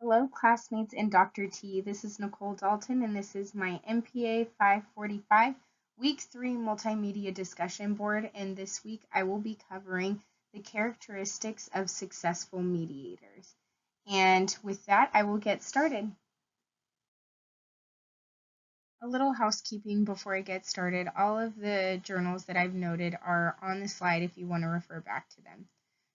Hello, classmates and Dr. T. This is Nicole Dalton, and this is my MPA 545 Week 3 Multimedia Discussion Board. And this week I will be covering the characteristics of successful mediators. And with that, I will get started. A little housekeeping before I get started. All of the journals that I've noted are on the slide if you want to refer back to them.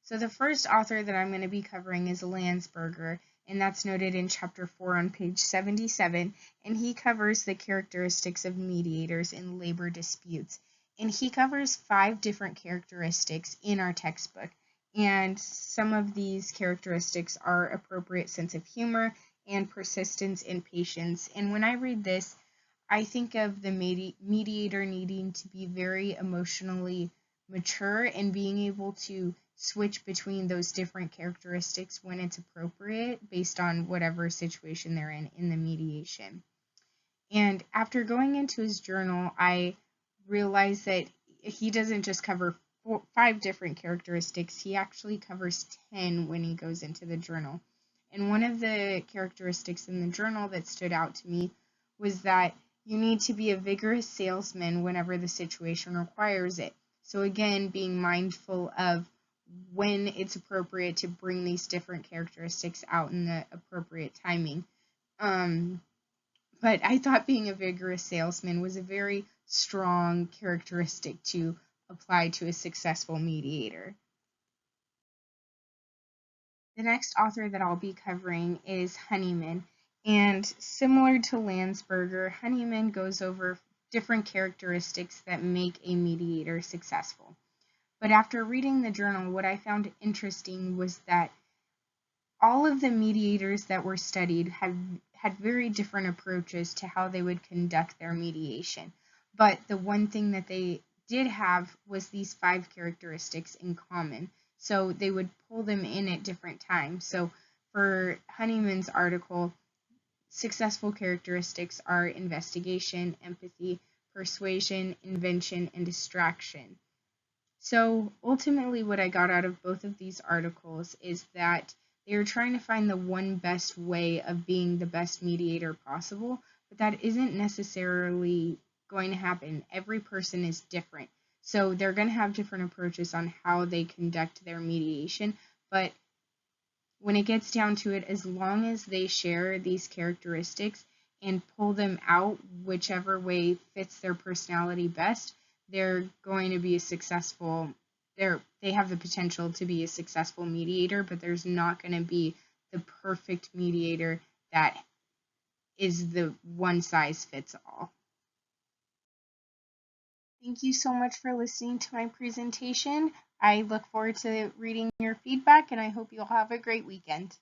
So the first author that I'm going to be covering is Landsberger, and that's noted in chapter 4 on page 77, and he covers the characteristics of mediators in labor disputes. And he covers 5 different characteristics in our textbook, and some of these characteristics are appropriate sense of humor and persistence and patience. And when I read this, I think of the mediator needing to be very emotionally mature and being able to switch between those different characteristics when it's appropriate based on whatever situation they're in the mediation. And after going into his journal, I realized that he doesn't just cover 5 different characteristics, he actually covers 10 when he goes into the journal. And one of the characteristics in the journal that stood out to me was that you need to be a vigorous salesman whenever the situation requires it. So again, being mindful of when it's appropriate to bring these different characteristics out in the appropriate timing. But I thought being a vigorous salesman was a very strong characteristic to apply to a successful mediator. The next author that I'll be covering is Honeyman. And similar to Landsberger, Honeyman goes over different characteristics that make a mediator successful. But after reading the journal, what I found interesting was that all of the mediators that were studied had very different approaches to how they would conduct their mediation. But the one thing that they did have was these 5 characteristics in common. So they would pull them in at different times. So for Honeyman's article, successful characteristics are investigation, empathy, persuasion, invention, and distraction. So ultimately what I got out of both of these articles is that they are trying to find the one best way of being the best mediator possible, but that isn't necessarily going to happen. Every person is different. So they're going to have different approaches on how they conduct their mediation, but when it gets down to it, as long as they share these characteristics and pull them out whichever way fits their personality best, they're going to be a successful, they have the potential to be a successful mediator, but there's not going to be the perfect mediator that is the one size fits all. Thank you so much for listening to my presentation. I look forward to reading your feedback, and I hope you'll have a great weekend.